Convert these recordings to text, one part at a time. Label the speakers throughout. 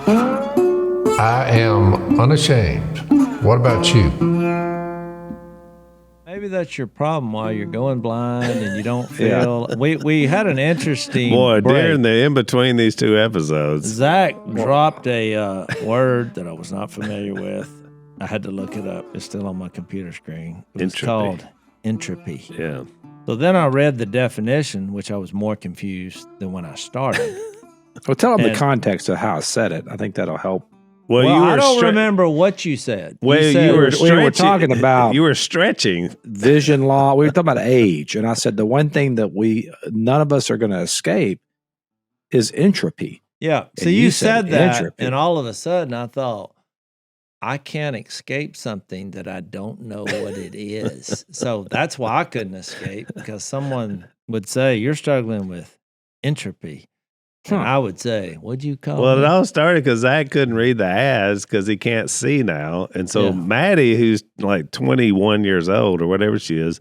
Speaker 1: I am unashamed. What about you?
Speaker 2: Maybe that's your problem while you're going blind and you don't feel. We had an interesting
Speaker 3: Boy,
Speaker 2: break.
Speaker 3: during the in between these two episodes,
Speaker 2: Zach dropped a word that I was not familiar with. I had to look it up. It's still on my computer screen. It was called entropy.
Speaker 3: Yeah.
Speaker 2: So then I read the definition, which I was more confused than when I started.
Speaker 4: Well, tell them the context of how I said it. I think that'll help.
Speaker 2: Well, I don't remember what you said.
Speaker 3: Well,
Speaker 2: you
Speaker 3: were
Speaker 4: we were talking about
Speaker 3: you were stretching
Speaker 4: vision law. We were talking about age, and I said the one thing that none of us are going to escape is entropy.
Speaker 2: Yeah. So you said that, entropy. And all of a sudden I thought, I can't escape something that I don't know what it is. So that's why I couldn't escape, because someone would say, you're struggling with entropy. And I would say, what'd you call it?
Speaker 3: Well, it all started because Zach couldn't read the ads because he can't see now. And so Maddie, who's like 21 years old or whatever she is,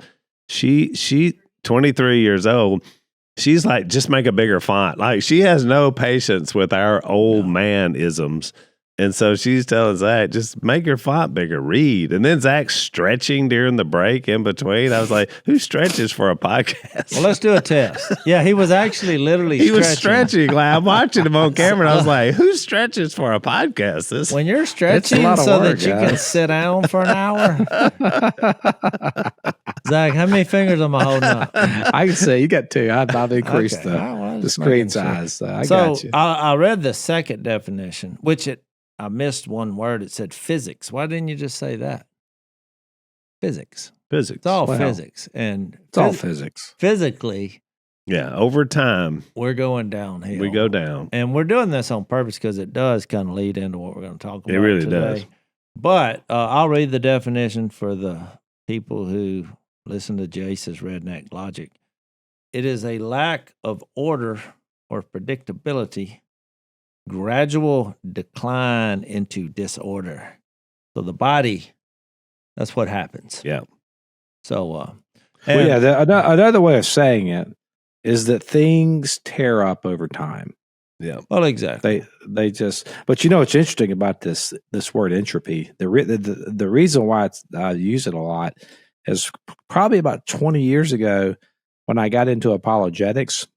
Speaker 3: she 23 years old, she's like, just make a bigger font. Like, she has no patience with our old man isms. And so she's telling Zach, just make your font bigger, read. And then Zach's stretching during the break in between. I was like, who stretches for a podcast?
Speaker 2: Well, let's do a test. Yeah, he was actually literally
Speaker 3: stretching. He was stretching. Like, I'm watching him on camera, and I was like, who stretches for a podcast?
Speaker 2: When you're stretching so that you can sit down for an hour? Zach, how many fingers am I holding up?
Speaker 4: I can see. You got two. I've increased the screen size. So I got you.
Speaker 2: I read the second definition, which I missed one word. It said physics. Why didn't you just say that? Physics. It's all physics. And
Speaker 4: it's all physics.
Speaker 2: Physically.
Speaker 3: Yeah. Over time,
Speaker 2: we're going downhill.
Speaker 3: We go down.
Speaker 2: And we're doing this on purpose because it does kind of lead into what we're going to talk about.
Speaker 3: It really
Speaker 2: today.
Speaker 3: does.
Speaker 2: But I'll read the definition for the people who listen to Jase's redneck logic. It is a lack of order or predictability, gradual decline into disorder. So the body, that's what happens.
Speaker 3: Yeah.
Speaker 2: So,
Speaker 4: another way of saying it is that things tear up over time.
Speaker 3: Yeah.
Speaker 2: Well, exactly.
Speaker 4: They just, but you know what's interesting about this word entropy? The reason why I use it a lot is probably about 20 years ago when I got into apologetics.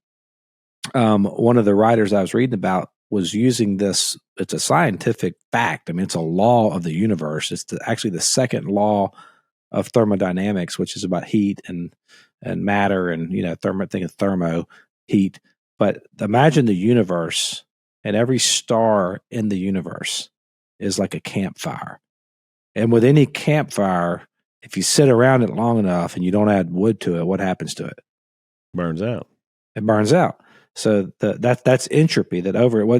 Speaker 4: One of the writers I was reading about was using this. It's a scientific fact. I mean, it's a law of the universe. It's actually the second law of thermodynamics, which is about heat and matter and, think of thermo, heat. But imagine the universe, and every star in the universe is like a campfire. And with any campfire, if you sit around it long enough and you don't add wood to it, what happens to it?
Speaker 3: Burns out.
Speaker 4: It burns out. So that's entropy. That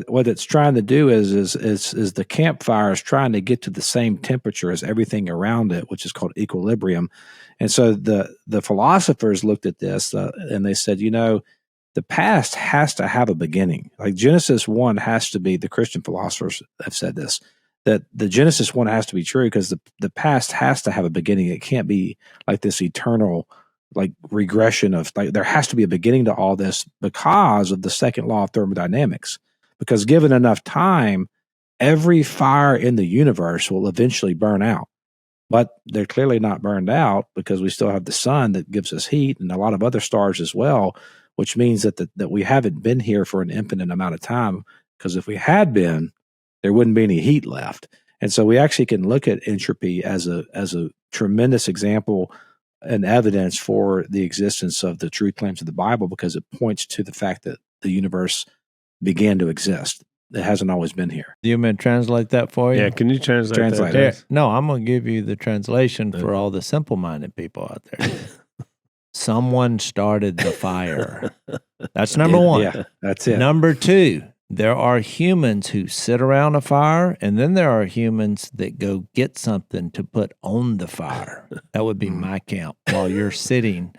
Speaker 4: what it's trying to do is the campfire is trying to get to the same temperature as everything around it, which is called equilibrium. And so the philosophers looked at this and they said, the past has to have a beginning. Like Genesis 1 has to be. The Christian philosophers have said this, that the Genesis 1 has to be true because the past has to have a beginning. It can't be like this eternal regression of there has to be a beginning to all this because of the second law of thermodynamics. Because given enough time, every fire in the universe will eventually burn out. But they're clearly not burned out because we still have the sun that gives us heat and a lot of other stars as well, which means that we haven't been here for an infinite amount of time. Because if we had been, there wouldn't be any heat left. And so we actually can look at entropy as a tremendous example and evidence for the existence of the true claims of the Bible, because it points to the fact that the universe began to exist. It hasn't always been here.
Speaker 2: Do you want me to translate that for you?
Speaker 3: Yeah, can you translate
Speaker 2: that? No, I'm going to give you the translation for all the simple-minded people out there. Someone started the fire. That's number one.
Speaker 4: Yeah, that's it.
Speaker 2: Number two, there are humans who sit around a fire, and then there are humans that go get something to put on the fire. That would be my count while you're sitting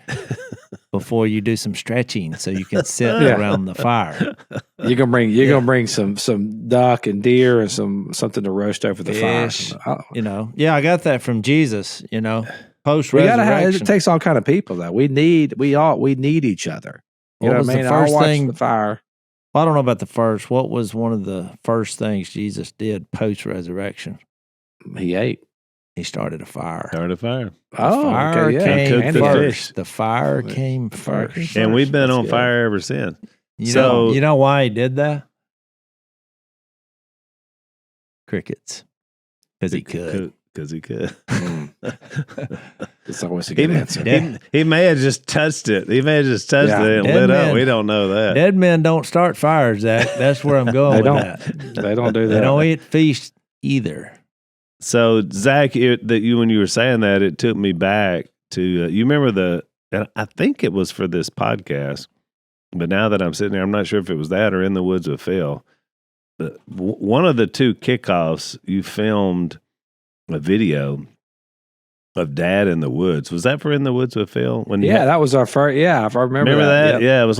Speaker 2: before you do some stretching so you can sit around the fire.
Speaker 4: You're gonna bring some duck and deer and something to roast over the
Speaker 2: Fish,
Speaker 4: fire.
Speaker 2: Yeah, I got that from Jesus. Post resurrection.
Speaker 4: It takes all kind of people though. We need each other.
Speaker 2: What was the first thing?
Speaker 4: The fire.
Speaker 2: Well, I don't know about the first. What was one of the first things Jesus did post-resurrection?
Speaker 4: He ate.
Speaker 2: He started a fire.
Speaker 3: Started a fire.
Speaker 2: Fire
Speaker 4: yeah.
Speaker 2: came
Speaker 3: Cooked the
Speaker 2: first.
Speaker 3: fish.
Speaker 2: The fire came
Speaker 4: fire came
Speaker 2: first.
Speaker 3: And we've been
Speaker 4: That's
Speaker 3: on
Speaker 4: good.
Speaker 3: fire ever since.
Speaker 2: You know why he did that? Crickets. Because he could.
Speaker 3: Because he could.
Speaker 4: It's always a good answer.
Speaker 3: He may have just touched it. He may have just touched it and lit up. We don't know that.
Speaker 2: Dead men don't start fires, Zach. That's where I'm going with that.
Speaker 4: They don't do that.
Speaker 2: They don't eat feast either.
Speaker 3: So, Zach, when you were saying that, it took me back to, you remember and I think it was for this podcast, but now that I'm sitting there, I'm not sure if it was that or In the Woods with Phil. But one of the two kickoffs, you filmed a video of Dad in the Woods. Was that for In the Woods with Phil?
Speaker 4: That was our first. Yeah, if I remember
Speaker 3: that.
Speaker 4: Yep.
Speaker 3: Yeah, it was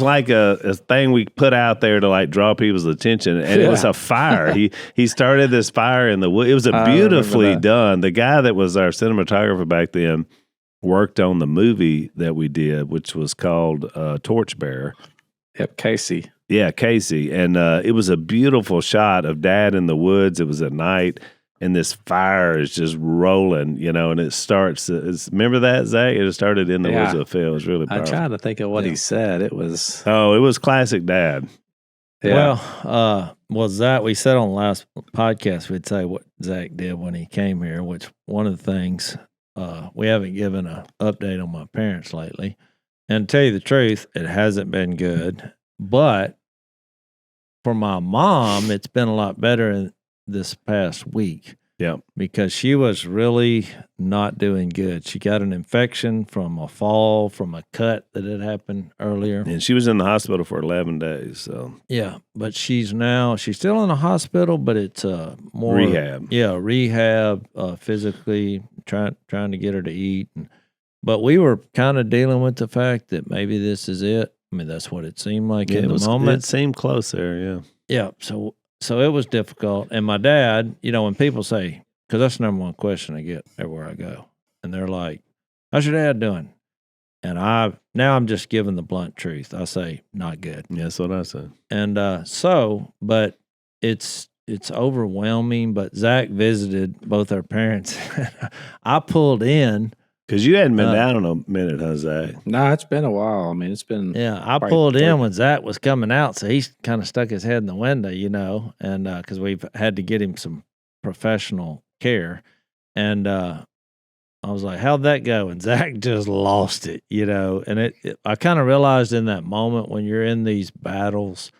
Speaker 3: like a thing we put out there to like draw people's attention, and it was a fire. He started this fire in the wood. It was beautifully done. The guy that was our cinematographer back then worked on the movie that we did, which was called Torchbearer.
Speaker 4: Yep, Casey.
Speaker 3: Yeah, Casey, and it was a beautiful shot of Dad in the woods. It was at night. And this fire is just rolling, and it starts. Remember that, Zach? It started In the Woods with Phil. It was really powerful.
Speaker 4: I'm trying to think of what he said. It was.
Speaker 3: Oh, it was classic Dad.
Speaker 2: Yeah. Well, Zach, we said on the last podcast, we'd say what Zach did when he came here, which one of the things we haven't given an update on my parents lately. And to tell you the truth, it hasn't been good. But for my mom, it's been a lot better this past week.
Speaker 3: Yeah.
Speaker 2: Because she was really not doing good. She got an infection from a fall, from a cut that had happened earlier.
Speaker 3: And she was in the hospital for 11 days. So
Speaker 2: yeah, but she's still in the hospital, but it's more
Speaker 3: rehab.
Speaker 2: Yeah, rehab, physically trying to get her to eat. But we were kind of dealing with the fact that maybe this is it. I mean, that's what it seemed like in the moment.
Speaker 3: It seemed close there, yeah.
Speaker 2: Yeah, so it was difficult. And my dad, when people say, because that's the number one question I get everywhere I go, and they're like, how's your dad doing? And now I'm just giving the blunt truth. I say, not good.
Speaker 3: Yeah, that's what I said.
Speaker 2: And but it's overwhelming. But Zach visited both our parents. I pulled in.
Speaker 3: Because you hadn't been down in a minute, huh, Zach?
Speaker 4: No, it's been a while. I mean, it's been.
Speaker 2: Yeah, I pulled in when Zach was coming out, so he's kind of stuck his head in the window, and because we've had to get him some professional care. And I was like, how'd that go? And Zach just lost it, and I kind of realized in that moment when you're in these battles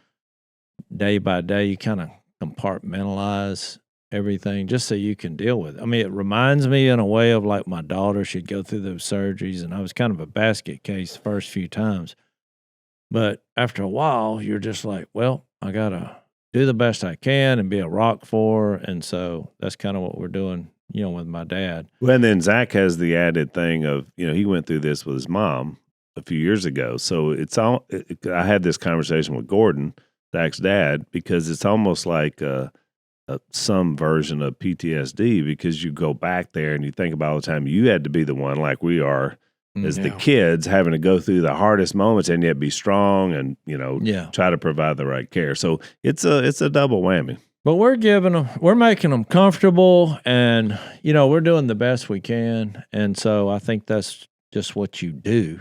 Speaker 2: day by day, you kind of compartmentalize everything just so you can deal with it. I mean, it reminds me in a way of like my daughter. She'd go through those surgeries, and I was kind of a basket case the first few times. But after a while, you're just like, well, I got to do the best I can and be a rock for her. And so that's kind of what we're doing, with my dad.
Speaker 3: Well, and then Zach has the added thing of, he went through this with his mom a few years ago. So I had this conversation with Gordon, Zach's dad, because it's almost like some version of PTSD, because you go back there and you think about all the time you had to be the one, like we are as the kids, having to go through the hardest moments and yet be strong and try to provide the right care. So it's a double whammy.
Speaker 2: But we're making them comfortable, and we're doing the best we can, and so I think that's just what you do.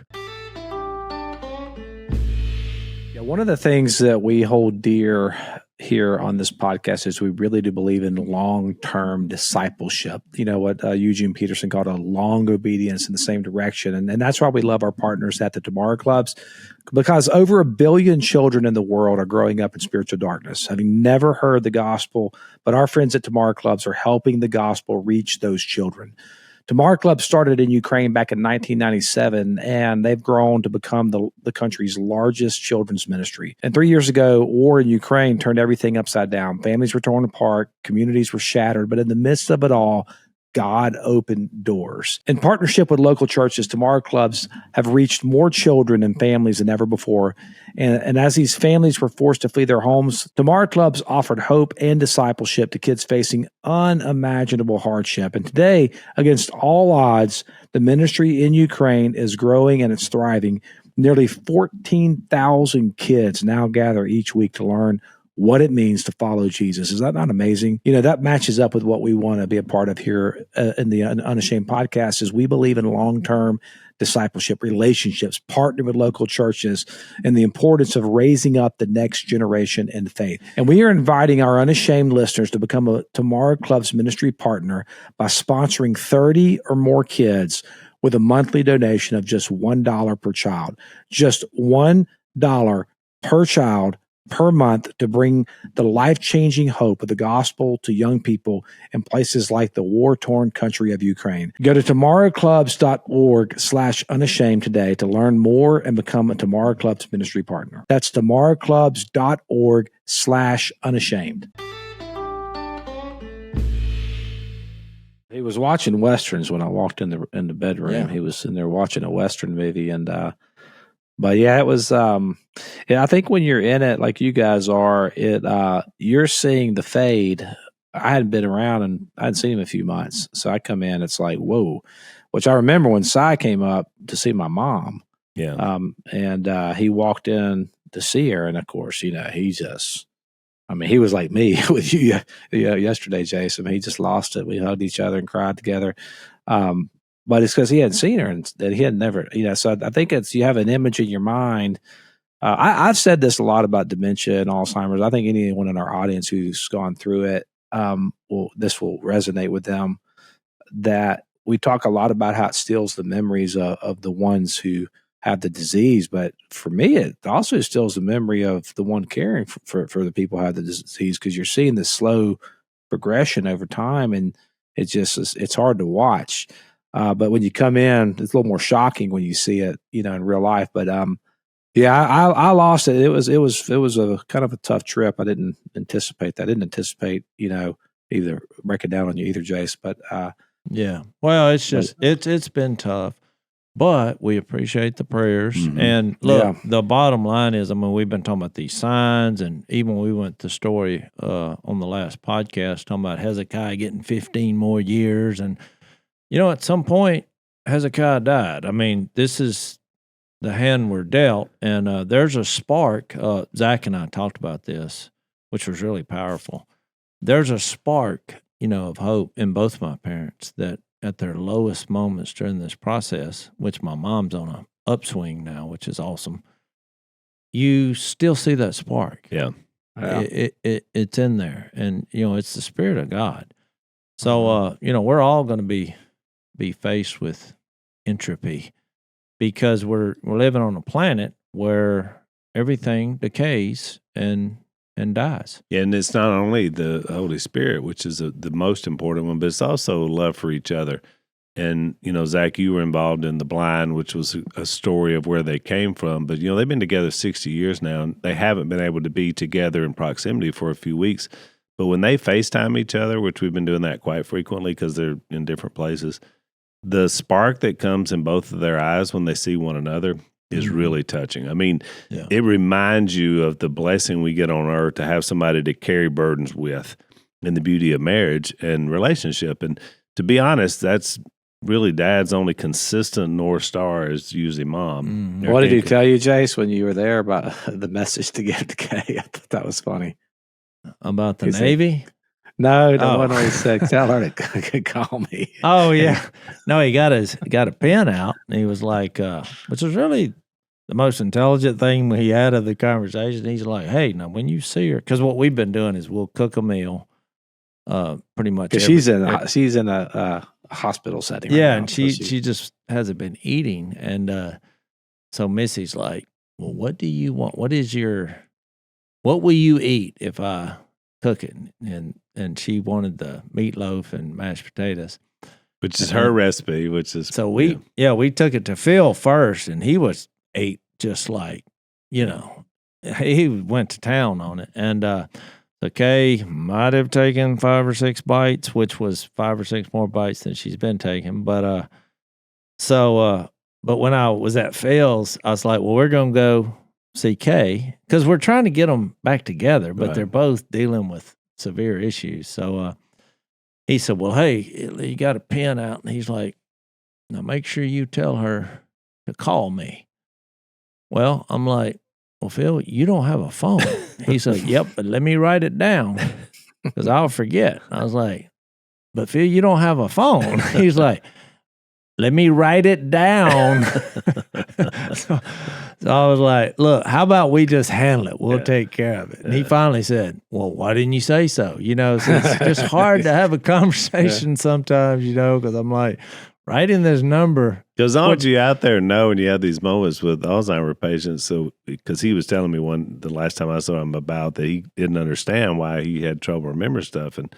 Speaker 4: Yeah, one of the things that we hold dear here on this podcast is we really do believe in long-term discipleship. What Eugene Peterson called a long obedience in the same direction. And that's why we love our partners at the Tomorrow Clubs, because over 1 billion children in the world are growing up in spiritual darkness, having never heard the gospel, but our friends at Tomorrow Clubs are helping the gospel reach those children. Tomorrow Club started in Ukraine back in 1997, and they've grown to become the country's largest children's ministry. And 3 years ago, war in Ukraine turned everything upside down. Families were torn apart, communities were shattered, but in the midst of it all, God opened doors. In partnership with local churches, Tomorrow Clubs have reached more children and families than ever before. And as these families were forced to flee their homes, Tomorrow Clubs offered hope and discipleship to kids facing unimaginable hardship. And today, against all odds, the ministry in Ukraine is growing and it's thriving. Nearly 14,000 kids now gather each week to learn what it means to follow Jesus. Is that not amazing? That matches up with what we want to be a part of here in the Unashamed podcast. Is we believe in long-term discipleship, relationships, partner with local churches, and the importance of raising up the next generation in faith. And we are inviting our Unashamed listeners to become a Tomorrow Club's ministry partner by sponsoring 30 or more kids with a monthly donation of just $1 per child. Just $1 per child per month to bring the life-changing hope of the gospel to young people in places like the war-torn country of Ukraine. Go to tomorrowclubs.org/unashamed today to learn more and become a Tomorrow Clubs ministry partner. That's tomorrowclubs.org/unashamed. He was watching Westerns when I walked in the bedroom. Yeah. He was in there watching a Western movie, and but yeah, it was. I think when you're in it, like you guys are, you're seeing the fade. I hadn't been around and I hadn't seen him in a few months, so I come in. It's like whoa, which I remember when Cy came up to see my mom.
Speaker 3: Yeah,
Speaker 4: and he walked in to see her, and of course, he just. I mean, he was like me with you yesterday, Jase. I mean, he just lost it. We hugged each other and cried together. But it's because he hadn't seen her and that he had never, so I think you have an image in your mind. I've said this a lot about dementia and Alzheimer's. I think anyone in our audience who's gone through it, this will resonate with them, that we talk a lot about how it steals the memories of the ones who have the disease. But for me, it also steals the memory of the one caring for the people who have the disease, because you're seeing this slow progression over time, and it's hard to watch. But when you come in, it's a little more shocking when you see it, in real life. But I lost it. It was a kind of a tough trip. I didn't anticipate that. I didn't anticipate, either breaking down on you either, Jase. But
Speaker 2: yeah, well, it's just it's been tough. But we appreciate the prayers. Mm-hmm. And look, the bottom line is, we've been talking about these signs, and even we went the story on the last podcast talking about Hezekiah getting 15 more years. And, at some point, Hezekiah died. This is the hand we're dealt. And there's a spark. Zach and I talked about this, which was really powerful. There's a spark, of hope in both my parents, that at their lowest moments during this process, which my mom's on an upswing now, which is awesome, you still see that spark.
Speaker 3: Yeah.
Speaker 2: It's in there. And, it's the Spirit of God. So, we're all going to be faced with entropy, because we're living on a planet where everything decays and dies.
Speaker 3: Yeah, and it's not only the Holy Spirit, which is the most important one, but it's also love for each other. And, Zach, you were involved in The Blind, which was a story of where they came from. But, they've been together 60 years now, and they haven't been able to be together in proximity for a few weeks. But when they FaceTime each other, which we've been doing that quite frequently because they're in different places, the spark that comes in both of their eyes when they see one another is really touching. It reminds you of the blessing we get on earth to have somebody to carry burdens with, and the beauty of marriage and relationship. And to be honest, that's really Dad's only consistent North Star is usually Mom.
Speaker 4: Mm-hmm. What did he tell you, Jase, when you were there about the message to give to Kay? I thought that was funny.
Speaker 2: About the Navy?
Speaker 4: No, the one where he said, tell her to call me.
Speaker 2: Oh, yeah. No, he got a pen out, and he was like, which was really the most intelligent thing he had of the conversation. He's like, hey, now when you see her, because what we've been doing is we'll cook a meal pretty much.
Speaker 4: Because she's in a hospital setting right now,
Speaker 2: and she just hasn't been eating. And so Missy's like, well, what do you want? What will you eat if I cook it? And she wanted the meatloaf and mashed potatoes,
Speaker 3: which is her recipe.
Speaker 2: So we took it to Phil first, and he ate just like, he went to town on it. And the Kay might have taken 5 or 6 bites, which was 5 or 6 more bites than she's been taking. But but when I was at Phil's, I was like, well, we're gonna go see Kay, because we're trying to get them back together, but they're both dealing with severe issues. So he said, well, hey, you got a pen out, and he's like, now make sure you tell her to call me. Well, I'm like, well, Phil, you don't have a phone. He's like, yep, but let me write it down because I'll forget. I was like, but Phil, you don't have a phone. He's like, let me write it down. so I was like, look, how about we just handle it? We'll take care of it. And he finally said, well, why didn't you say so? You know, so it's just hard to have a conversation sometimes, you know, because I'm like, writing this number.
Speaker 3: Because don't you out there know when you have these moments with Alzheimer's patients? So, because he was telling me the last time I saw him about that he didn't understand why he had trouble remembering stuff. And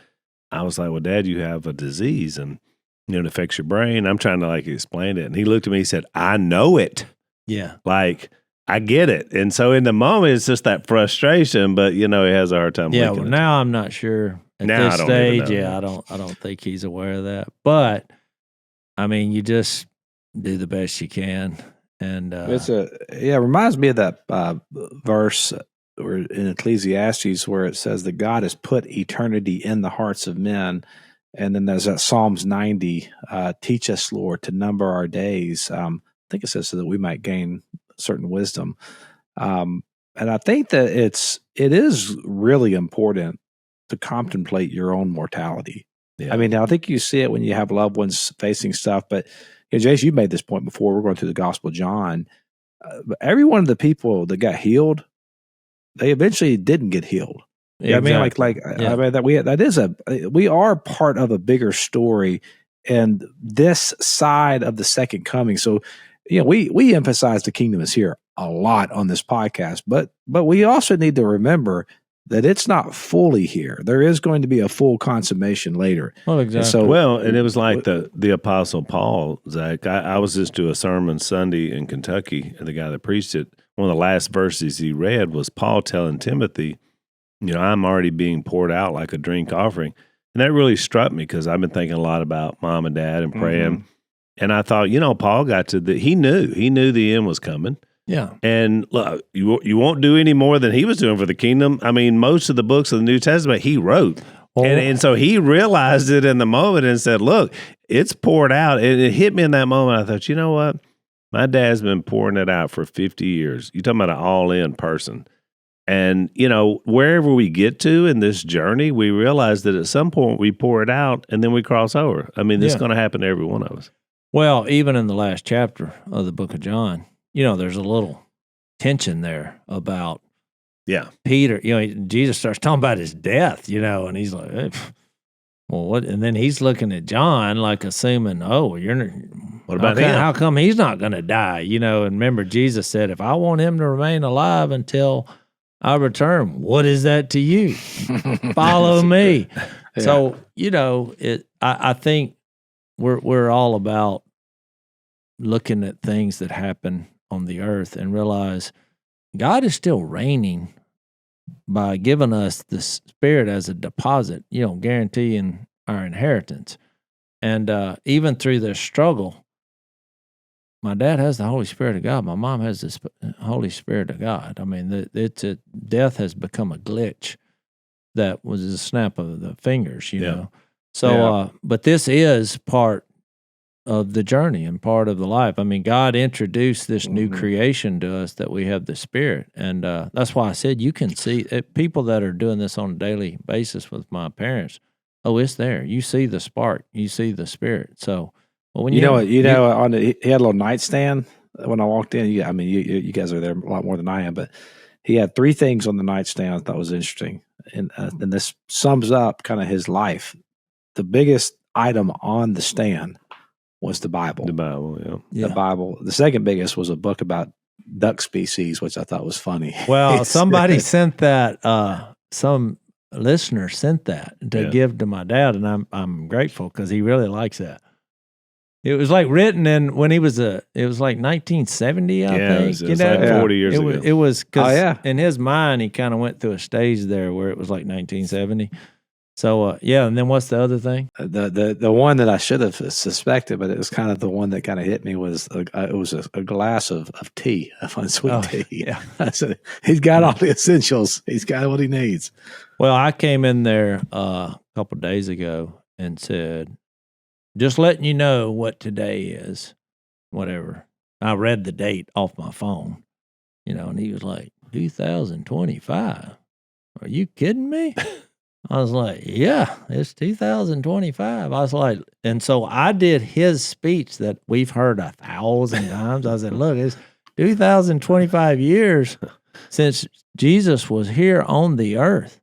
Speaker 3: I was like, well, Dad, you have a disease and, you know, it affects your brain. I'm trying to like explain it. And he looked at me, he said, I know it.
Speaker 2: Yeah.
Speaker 3: Like, I get it. And so in the moment, it's just that frustration, but you know, he has a hard time.
Speaker 2: Yeah. Well, now I'm not sure at
Speaker 3: Now
Speaker 2: this
Speaker 3: I don't even
Speaker 2: stage.
Speaker 3: know.
Speaker 2: Yeah. I don't think he's aware of that, but I mean, you just do the best you can. And
Speaker 4: it reminds me of that verse in Ecclesiastes where it says that God has put eternity in the hearts of men. And then there's that Psalms 90, teach us, Lord, to number our days. I think it says so that we might gain certain wisdom. And I think that it is really important to contemplate your own mortality. Yeah. I mean, I think you see it when you have loved ones facing stuff, but you know, Jase, you made this point before. We're going through the Gospel of John. But every one of the people that got healed, they eventually didn't get healed. Exactly. I mean, we are part of a bigger story, and this side of the second coming. So, you know, we emphasize the kingdom is here a lot on this podcast, but we also need to remember that it's not fully here. There is going to be a full consummation later.
Speaker 2: Well, exactly.
Speaker 3: And and it was like the Apostle Paul, Zach. I was just to a sermon Sunday in Kentucky, and the guy that preached it, one of the last verses he read was Paul telling Timothy, you know, I'm already being poured out like a drink offering. And that really struck me because I've been thinking a lot about mom and dad and praying. Mm-hmm. And I thought, you know, Paul got to he knew the end was coming.
Speaker 2: Yeah.
Speaker 3: And look, you won't do any more than he was doing for the kingdom. I mean, most of the books of the New Testament he wrote. And so he realized it in the moment and said, look, it's poured out. And it hit me in that moment. I thought, you know what? My dad's been pouring it out for 50 years. You're talking about an all-in person. And, you know, wherever we get to in this journey, we realize that at some point we pour it out and then we cross over. I mean, this is going to happen to every one of us.
Speaker 2: Well, even in the last chapter of the book of John, you know, there's a little tension there about Peter. You know, Jesus starts talking about his death, you know, and he's like, hey, well, what? And then he's looking at John like assuming, oh, what about him? How come he's not going to die? You know, and remember, Jesus said, if I want him to remain alive until I return, what is that to you? Follow me. Yeah. So, you know, I think we're all about looking at things that happen on the earth and realize God is still reigning by giving us the Spirit as a deposit, you know, guaranteeing our inheritance. And even through this struggle, my dad has the Holy Spirit of God. My mom has the Holy Spirit of God. I mean, death has become a glitch that was a snap of the fingers, you know. So, but this is part of the journey and part of the life. I mean, God introduced this new creation to us that we have the Spirit. And that's why I said you can see people that are doing this on a daily basis with my parents. Oh, it's there. You see the spark. You see the Spirit. So, well, when he had a little nightstand when I walked in. You guys are there a lot more than I am, but he had 3 things on the nightstand I thought was interesting. And this sums up kind of his life. The biggest item on the stand was the Bible. The Bible. The Bible. The second biggest was a book about duck species, which I thought was funny. Well, somebody sent that. Some listener sent that to give to my dad, and I'm grateful because he really likes that. It was like written in when he was it was like 1970, I think.
Speaker 3: It was like 40 years ago.
Speaker 2: It was because in his mind, he kind of went through a stage there where it was like 1970. So, and then what's the other thing? The one that I should have suspected, but it was kind of the one that kind of hit me was it was a glass of tea, of unsweet tea. Yeah. I said, he's got all the essentials. He's got what he needs. Well, I came in there a couple of days ago and said, just letting you know what today is, whatever. I read the date off my phone. and he was like, 2025. Are you kidding me? I was like, yeah, it's 2025. I was like, and so I did his speech that we've heard 1,000 times. I said, look, it's 2025 years since Jesus was here on the earth.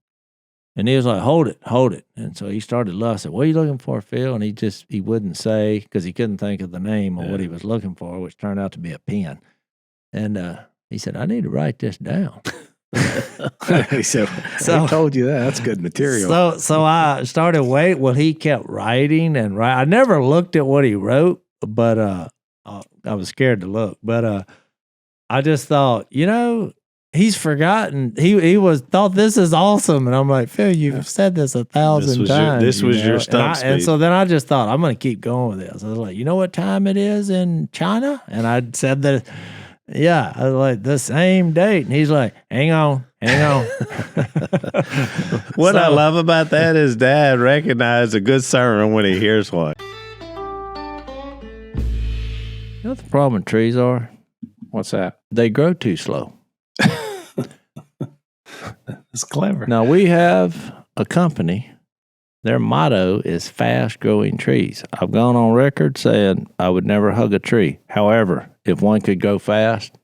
Speaker 2: And he was like, hold it. And so he started looking. I said, what are you looking for, Phil? And he wouldn't say, because he couldn't think of the name of what he was looking for, which turned out to be a pen. And he said, I need to write this down.
Speaker 4: He said, I told you that. That's good material.
Speaker 2: So I started waiting. Well, he kept writing and writing. I never looked at what he wrote, but I was scared to look. But I just thought, he's forgotten. He thought this is awesome, and I'm like, Phil, you've said this 1,000 times.
Speaker 3: This was your stump speed.
Speaker 2: And so then I just thought, I'm going to keep going with this. I was like, you know what time it is in China? And I said that. Yeah, I was like, the same date. And he's like, hang on.
Speaker 3: What I love about that is Dad recognized a good sermon when he hears one.
Speaker 2: You know what the problem with trees are?
Speaker 4: What's that?
Speaker 2: They grow too slow.
Speaker 4: That's clever.
Speaker 2: Now, we have a company. Their motto is fast growing trees. I've gone on record saying I would never hug a tree. However, if one could go fast,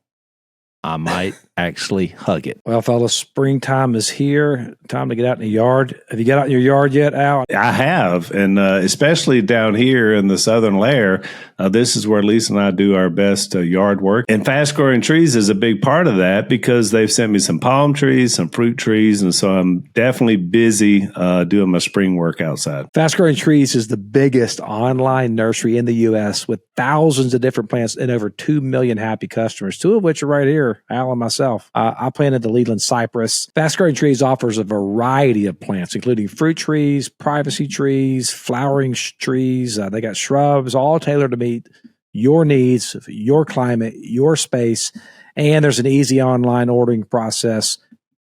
Speaker 2: I might actually hug it.
Speaker 4: Well, fellas, springtime is here. Time to get out in the yard. Have you got out in your yard yet, Al?
Speaker 3: I have, and especially down here in the southern layer, this is where Lisa and I do our best yard work. And fast-growing trees is a big part of that because they've sent me some palm trees, some fruit trees, and so I'm definitely busy doing my spring work outside.
Speaker 4: Fast Growing Trees is the biggest online nursery in the U.S. with thousands of different plants and over 2 million happy customers, 2 of which are right here, Al and myself. I planted the Leland cypress. Fast Growing Trees offers a variety of plants, including fruit trees, privacy trees, flowering trees. They got shrubs, all tailored to meet your needs, your climate, your space. And there's an easy online ordering process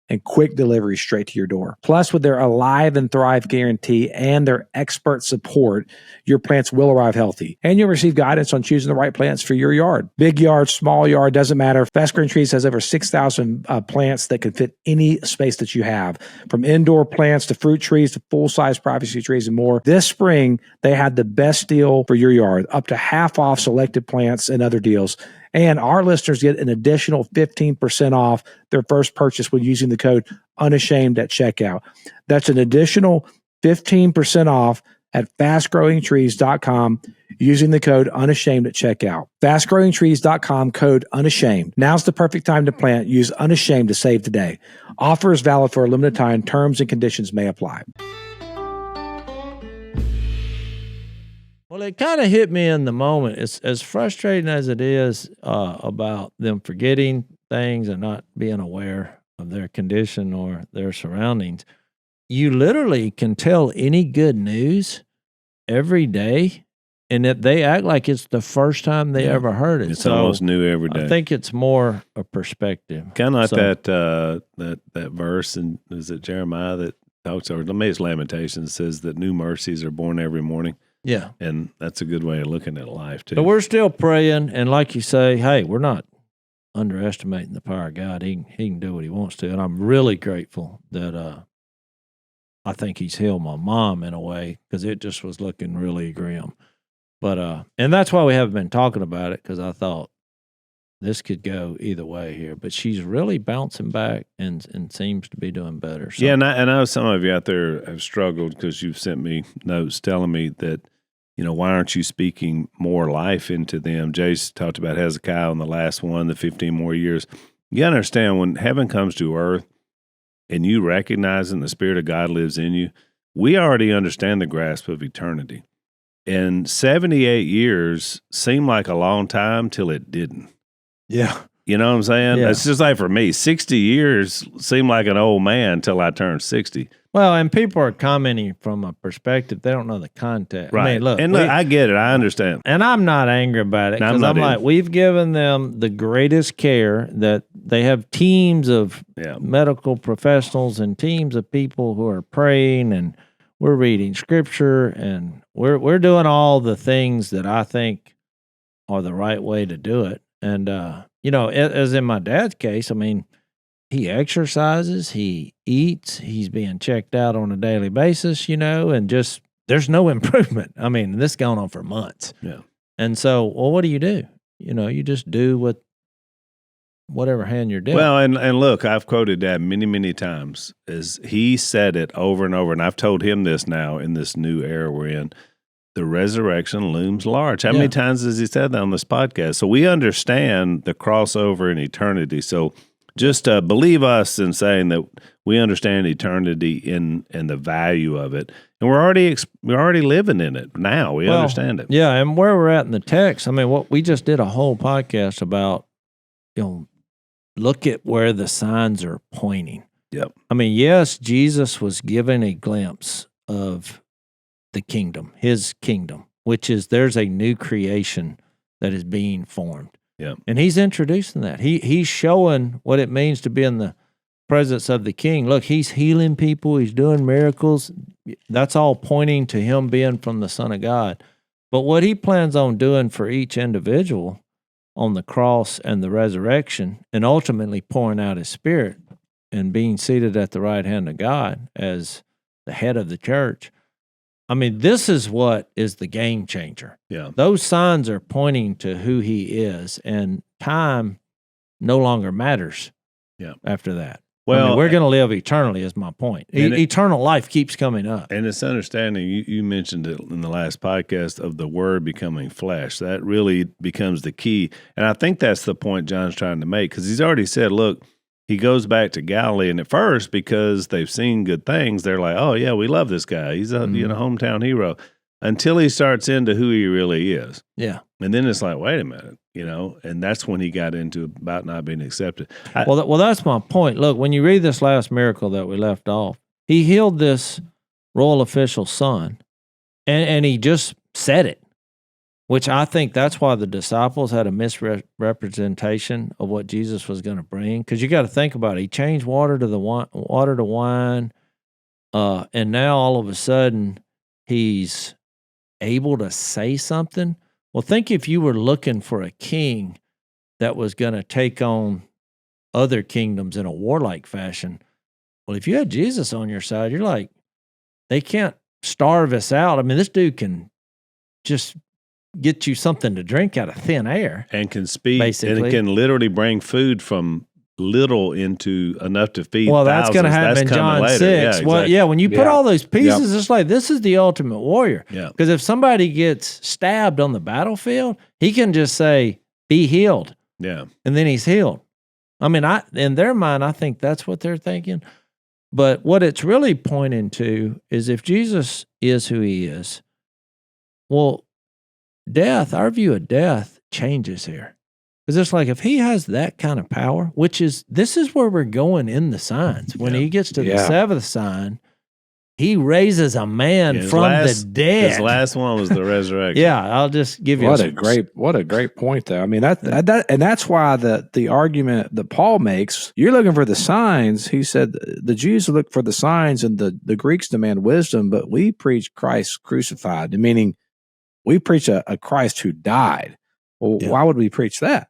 Speaker 4: and quick delivery straight to your door. Plus, with their Alive and Thrive guarantee and their expert support, your plants will arrive healthy. And you'll receive guidance on choosing the right plants for your yard. Big yard, small yard, doesn't matter. Fast Growing Trees has over 6,000 plants that can fit any space that you have, from indoor plants to fruit trees to full-size privacy trees and more. This spring, they had the best deal for your yard, up to half off selected plants and other deals. And our listeners get an additional 15% off their first purchase when using the code Unashamed at checkout. That's an additional 15% off at fastgrowingtrees.com using the code Unashamed at checkout. Fastgrowingtrees.com, code Unashamed. Now's the perfect time to plant. Use Unashamed to save today. Offer is valid for a limited time. Terms and conditions may apply.
Speaker 2: Well, it kind of hit me in the moment. It's as frustrating as it is about them forgetting things and not being aware of their condition or their surroundings. You literally can tell any good news every day, and that they act like it's the first time they ever heard it.
Speaker 3: It's almost new every day.
Speaker 2: I think it's more a perspective.
Speaker 3: Kind of like that verse, and is it Jeremiah that talks, or maybe it's Lamentations, says that new mercies are born every morning.
Speaker 2: Yeah.
Speaker 3: And that's a good way of looking at life, too.
Speaker 2: But we're still praying. And like you say, hey, we're not underestimating the power of God. He can do what he wants to. And I'm really grateful that I think he's healed my mom in a way, because it just was looking really grim. But and that's why we haven't been talking about it, because I thought this could go either way here. But she's really bouncing back and seems to be doing better. So.
Speaker 3: Yeah, and I know some of you out there have struggled because you've sent me notes telling me that, why aren't you speaking more life into them? Jase talked about Hezekiah on the last one, the 15 more years. You understand, when heaven comes to earth and you recognizing the Spirit of God lives in you, we already understand the grasp of eternity. And 78 years seemed like a long time till it didn't.
Speaker 2: Yeah.
Speaker 3: You know what I'm saying?
Speaker 2: Yeah.
Speaker 3: It's just like for me, 60 years seemed like an old man until I turned 60.
Speaker 2: Well, and people are commenting from a perspective. They don't know the context.
Speaker 3: Right.
Speaker 2: I mean, look,
Speaker 3: I get it. I understand.
Speaker 2: And I'm not angry about it, because I'm like, we've given them the greatest care, that they have teams of medical professionals and teams of people who are praying, and we're reading scripture, and we're doing all the things that I think are the right way to do it. And as in my dad's case, I mean, he exercises, he eats, he's being checked out on a daily basis, and just there's no improvement. I mean, this going on for months.
Speaker 3: Yeah.
Speaker 2: And so, well, what do? You just do whatever hand you're dealt.
Speaker 3: Well, and look, I've quoted Dad many, many times as he said it over and over, and I've told him this now in this new era we're in. The resurrection looms large. How many times has he said that on this podcast? So we understand the crossover in eternity. So just believe us in saying that we understand eternity and the value of it, and we're already living in it now. We understand it.
Speaker 2: Yeah, and where we're at in the text, I mean, what we just did a whole podcast about, look at where the signs are pointing.
Speaker 3: Yep.
Speaker 2: I mean, yes, Jesus was given a glimpse of the kingdom, his kingdom, which is there's a new creation that is being formed.
Speaker 3: Yeah.
Speaker 2: And he's introducing that. He's showing what it means to be in the presence of the king. Look, he's healing people, he's doing miracles. That's all pointing to him being from the Son of God. But what he plans on doing for each individual on the cross and the resurrection, and ultimately pouring out his Spirit and being seated at the right hand of God as the head of the church. I mean, this is what is the game changer.
Speaker 3: Yeah.
Speaker 2: Those signs are pointing to who he is, and time no longer matters after that. Well, we're going to live eternally is my point. Eternal life keeps coming up.
Speaker 3: And it's understanding, you mentioned it in the last podcast, of the Word becoming flesh. That really becomes the key. And I think that's the point John's trying to make, because he's already said, look, he goes back to Galilee, and at first, because they've seen good things, they're like, oh, yeah, we love this guy. He's a hometown hero. Until he starts into who he really is.
Speaker 2: Yeah.
Speaker 3: And then it's like, wait a minute, and that's when he got into about not being accepted.
Speaker 2: Well, that's my point. Look, when you read this last miracle that we left off, he healed this royal official's son, and he just said it, which I think that's why the disciples had a misrepresentation of what Jesus was going to bring. Because you got to think about it. He changed water to wine, and now all of a sudden he's able to say something. Well, think if you were looking for a king that was going to take on other kingdoms in a warlike fashion. Well, if you had Jesus on your side, you're like, they can't starve us out. I mean, this dude can just get you something to drink out of thin air.
Speaker 3: And can speak,
Speaker 2: basically.
Speaker 3: And it can literally bring food from little into enough to feed
Speaker 2: Well, that's going to happen in John 6.
Speaker 3: Yeah, exactly.
Speaker 2: Well, when you put all those pieces, it's like, this is the ultimate warrior.
Speaker 3: Yeah.
Speaker 2: Because if somebody gets stabbed on the battlefield, he can just say, be healed.
Speaker 3: Yeah.
Speaker 2: And then he's healed. I mean, in their mind, I think that's what they're thinking. But what it's really pointing to is if Jesus is who he is, well, our view of death changes here. Because it's like, if he has that kind of power, this is where we're going in the signs. When he gets to the seventh sign, he raises a man from the dead.
Speaker 3: His last one was the resurrection.
Speaker 2: I'll just give you
Speaker 4: what a great point, though. I mean, that's why the argument that Paul makes, you're looking for the signs. He said the Jews look for the signs and the Greeks demand wisdom, but we preach Christ crucified, meaning we preach a Christ who died. Well, why would we preach that?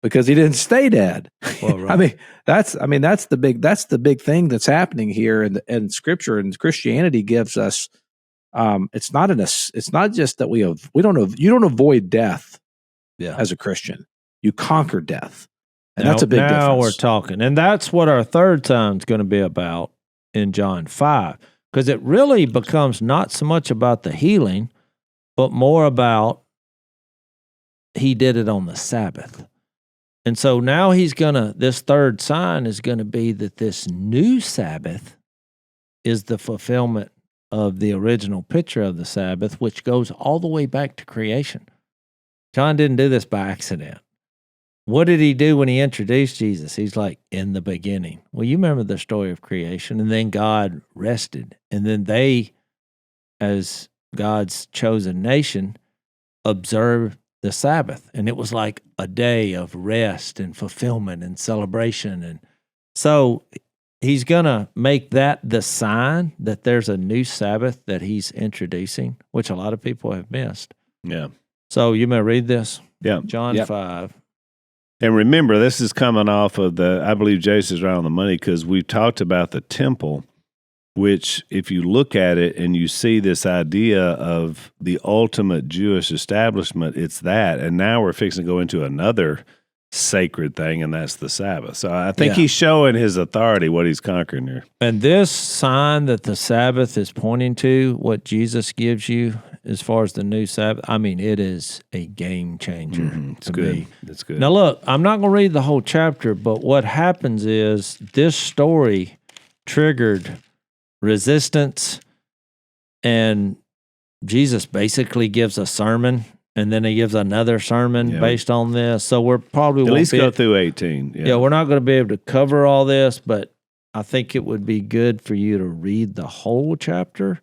Speaker 4: Because he didn't stay dead.
Speaker 2: Well, right.
Speaker 4: that's the big thing that's happening here in Scripture, and Christianity gives us. It's not just that you don't avoid death. Yeah. As a Christian, you conquer death, and that's a big difference.
Speaker 2: Now we're talking, and that's what our third sign is going to be about in John 5, because it really becomes not so much about the healing, but more about he did it on the Sabbath. And so now this third sign is going to be that this new Sabbath is the fulfillment of the original picture of the Sabbath, which goes all the way back to creation. John didn't do this by accident. What did he do when he introduced Jesus? He's like, in the beginning. Well, you remember the story of creation, and then God rested. And then they, as God's chosen nation, observed the Sabbath, and it was like a day of rest and fulfillment and celebration. And so he's going to make that the sign that there's a new Sabbath that he's introducing, which a lot of people have missed.
Speaker 3: Yeah.
Speaker 2: So you may read this.
Speaker 3: Yeah.
Speaker 2: John 5.
Speaker 3: And remember, this is coming off of I believe Jase is right on the money, because we've talked about the temple, which if you look at it and you see this idea of the ultimate Jewish establishment, it's that. And now we're fixing to go into another sacred thing, and that's the Sabbath. So I think he's showing his authority, what he's conquering here.
Speaker 2: And this sign that the Sabbath is pointing to, what Jesus gives you as far as the new Sabbath, I mean, it is a game changer.
Speaker 3: It's good. It's good.
Speaker 2: Now, look, I'm not going to read the whole chapter, but what happens is this story triggered resistance, and Jesus basically gives a sermon, and then he gives another sermon based on this. So we're probably
Speaker 3: at least go through 18.
Speaker 2: Yeah, we're not going to be able to cover all this, but I think it would be good for you to read the whole chapter.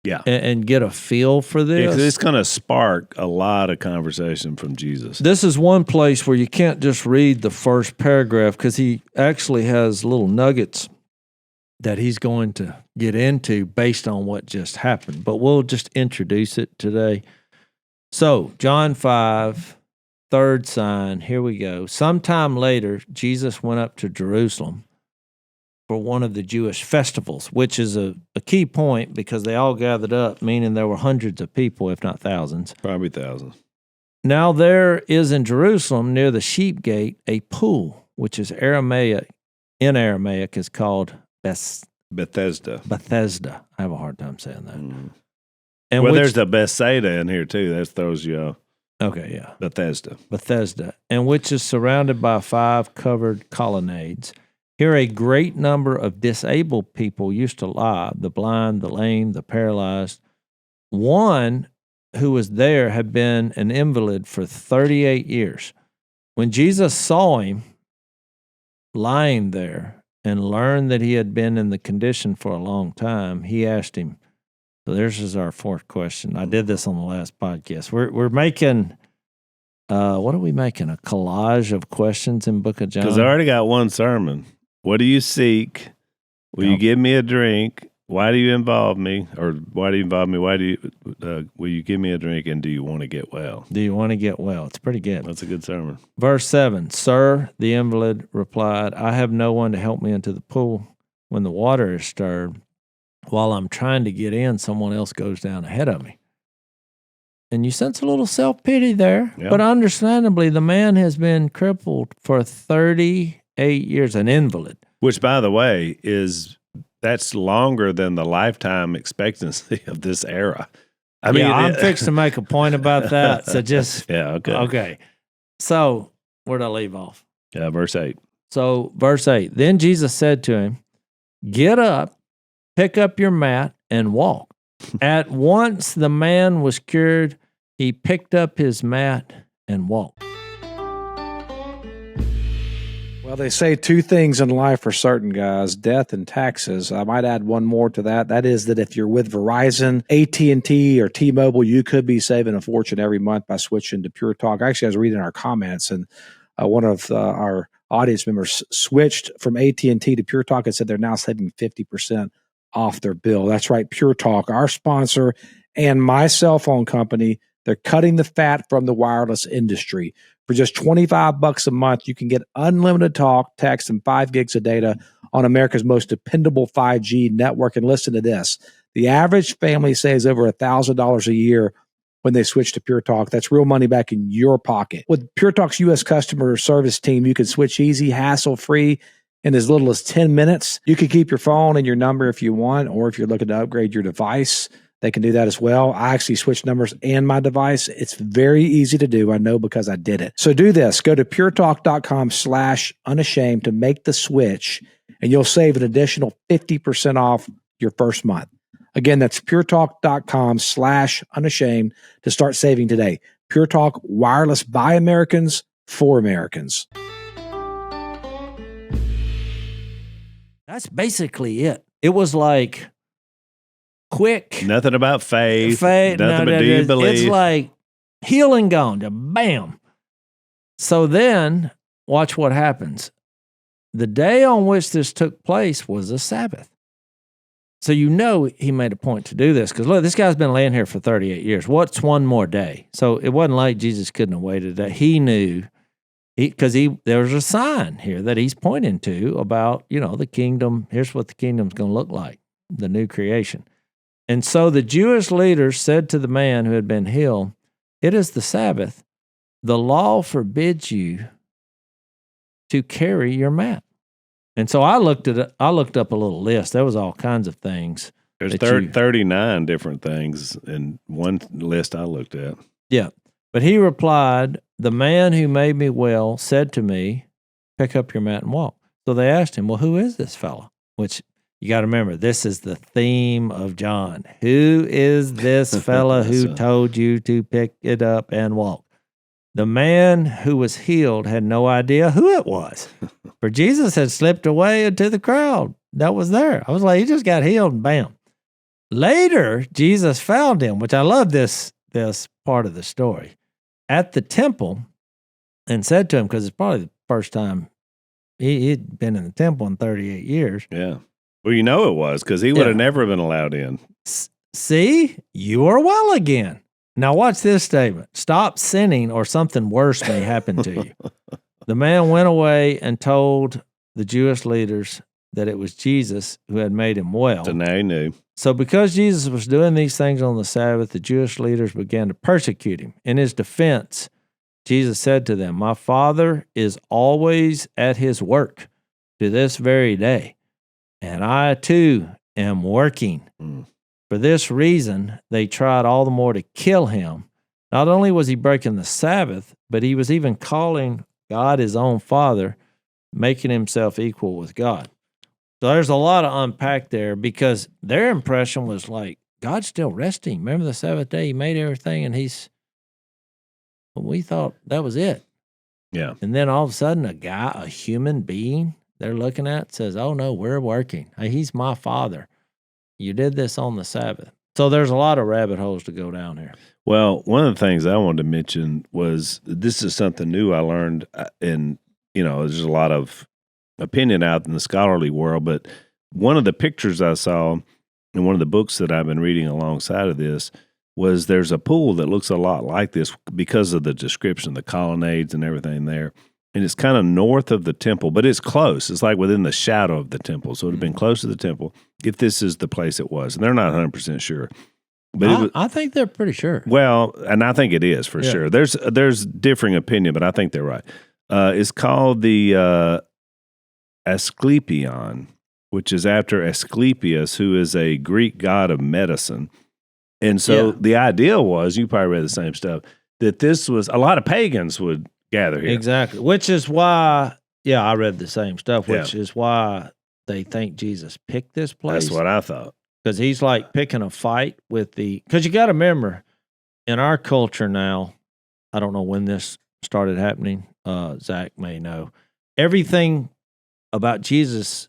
Speaker 3: Yeah.
Speaker 2: And get a feel for this.
Speaker 3: Yeah, 'cause it's going to spark a lot of conversation from Jesus.
Speaker 2: This is one place where you can't just read the first paragraph, because he actually has little nuggets that he's going to get into based on what just happened. But we'll just introduce it today. So, John 5, third sign, here we go. Sometime later, Jesus went up to Jerusalem for one of the Jewish festivals, which is a key point, because they all gathered up, meaning there were hundreds of people, if not thousands.
Speaker 3: Probably thousands.
Speaker 2: Now there is in Jerusalem, near the sheep gate, a pool, which is in Aramaic is called
Speaker 3: Bethesda.
Speaker 2: I have a hard time saying that.
Speaker 3: And there's the Bethsaida in here too. That throws you off.
Speaker 2: Okay, yeah.
Speaker 3: Bethesda.
Speaker 2: And which is surrounded by 5 covered colonnades. Here a great number of disabled people used to lie, the blind, the lame, the paralyzed. One who was there had been an invalid for 38 years. When Jesus saw him lying there and learned that he had been in the condition for a long time, he asked him. So this is our fourth question. I did this on the last podcast. We're making, what are we making? A collage of questions in Book of John?
Speaker 3: Because I already got one sermon. What do you seek? Will you give me a drink? Why do you involve me? Or why do you involve me? Will you give me a drink? And do you want to get well?
Speaker 2: Do you want to get well? It's pretty good.
Speaker 3: That's a good sermon.
Speaker 2: Verse 7, Sir, the invalid replied, I have no one to help me into the pool when the water is stirred. While I'm trying to get in, someone else goes down ahead of me. And you sense a little self-pity there. Yep. But understandably, the man has been crippled for 38 years, an invalid.
Speaker 3: Which, by the way, that's longer than the lifetime expectancy of this era. I mean,
Speaker 2: I'm fixed to make a point about that. So just okay. So where'd I leave off?
Speaker 3: Verse 8.
Speaker 2: So verse 8. Then Jesus said to him, get up, pick up your mat, and walk. At once the man was cured. He picked up his mat and walked.
Speaker 4: Well, they say 2 things in life are certain, guys: death and taxes. I might add one more to that. That is that if you're with Verizon, AT&T, or T-Mobile, you could be saving a fortune every month by switching to Pure Talk. Actually, I was reading our comments, and one of our audience members switched from AT&T to Pure Talk and said they're now saving 50% off their bill. That's right, Pure Talk, our sponsor and my cell phone company. They're cutting the fat from the wireless industry. For just $25 a month, you can get unlimited talk, text, and 5 gigs of data on America's most dependable 5G network. And listen to this. The average family saves over $1,000 a year when they switch to Pure Talk. That's real money back in your pocket. With Pure Talk's U.S. customer service team, you can switch easy, hassle-free in as little as 10 minutes. You can keep your phone and your number if you want, or if you're looking to upgrade your device, they can do that as well. I actually switched numbers and my device. It's very easy to do. I know because I did it. So do this. Go to puretalk.com/unashamed to make the switch, and you'll save an additional 50% off your first month. Again, that's puretalk.com/unashamed to start saving today. Pure Talk, wireless by Americans for Americans.
Speaker 2: That's basically it. It was like quick.
Speaker 3: Nothing about faith. Nothing but do you believe?
Speaker 2: It's like healing gone. Bam. So then, watch what happens. The day on which this took place was a Sabbath. So he made a point to do this because look, this guy's been laying here for 38 years. What's one more day? So it wasn't like Jesus couldn't have waited. That he knew, because there was a sign here that he's pointing to about the kingdom. Here's what the kingdom's going to look like, the new creation. And so the Jewish leaders said to the man who had been healed, "It is the Sabbath. The law forbids you to carry your mat." And so I looked up a little list. There was all kinds of things.
Speaker 3: There's 39 different things in one list I looked at.
Speaker 2: Yeah. But he replied, "The man who made me well said to me, 'Pick up your mat and walk.'" So they asked him, "Well, who is this fella?" Which you got to remember, this is the theme of John. Who is this fella who told you to pick it up and walk? The man who was healed had no idea who it was, for Jesus had slipped away into the crowd that was there. I was like, he just got healed and bam. Later, Jesus found him, which I love this part of the story, at the temple and said to him, because it's probably the first time he'd been in the temple in 38 years.
Speaker 3: Yeah. Well, it was, because he would have never been allowed in.
Speaker 2: See, you are well again. Now watch this statement. Stop sinning or something worse may happen to you. The man went away and told the Jewish leaders that it was Jesus who had made him well.
Speaker 3: So now he knew.
Speaker 2: So because Jesus was doing these things on the Sabbath, the Jewish leaders began to persecute him. In his defense, Jesus said to them, "My Father is always at his work to this very day, and I too am working." For this reason, they tried all the more to kill him. Not only was he breaking the Sabbath, but he was even calling God his own Father, making himself equal with God. So there's a lot to unpack there, because their impression was like, God's still resting. Remember the seventh day, he made everything, and we thought that was it.
Speaker 3: Yeah.
Speaker 2: And then all of a sudden, a human being they're looking at says, "Oh no, we're working. He's my Father. You did this on the Sabbath." So there's a lot of rabbit holes to go down here.
Speaker 3: Well, one of the things I wanted to mention was this is something new I learned, and there's a lot of opinion out in the scholarly world, but one of the pictures I saw in one of the books that I've been reading alongside of this was there's a pool that looks a lot like this because of the description, the colonnades and everything there. And it's kind of north of the temple, but it's close. It's like within the shadow of the temple. So it would have been close to the temple if this is the place it was. And they're not 100% sure. But
Speaker 2: I think they're pretty sure.
Speaker 3: Well, and I think it is for sure. There's differing opinion, but I think they're right. It's called the Asclepion, which is after Asclepius, who is a Greek god of medicine. And so the idea was, you probably read the same stuff, that this was, a lot of pagans would gather here.
Speaker 2: Exactly. Which is why, I read the same stuff, which is why they think Jesus picked this place.
Speaker 3: That's what I thought.
Speaker 2: Because he's like picking a fight with because you got to remember, in our culture now, I don't know when this started happening, Zach may know, everything about Jesus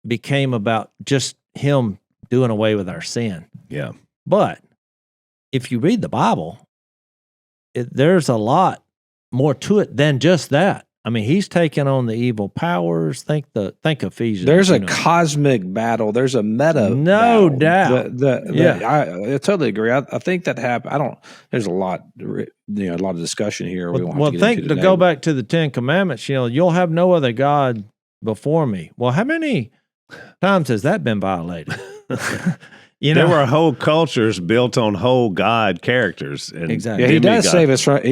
Speaker 2: became about just him doing away with our sin.
Speaker 3: Yeah.
Speaker 2: But if you read the Bible, there's a lot more to it than just that. I mean, he's taking on the evil powers. Think Ephesians.
Speaker 4: There's a cosmic battle. There's a meta.
Speaker 2: No
Speaker 4: battle.
Speaker 2: doubt.
Speaker 4: I totally agree. I think that happened. There's a lot of discussion here.
Speaker 2: To go back to the Ten Commandments, you'll have no other God before me. Well, how many times has that been violated?
Speaker 3: There were whole cultures built on whole God characters. And
Speaker 2: exactly.
Speaker 4: Yeah, he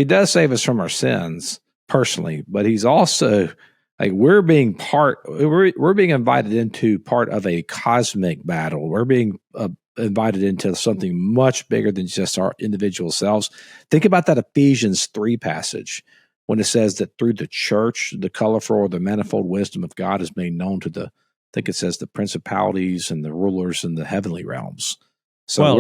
Speaker 4: does save us from our sins personally, but he's also like we're being invited into part of a cosmic battle. We're being invited into something much bigger than just our individual selves. Think about that Ephesians 3 passage when it says that through the church, the colorful or the manifold wisdom of God is made known to the principalities and the rulers in the heavenly realms. So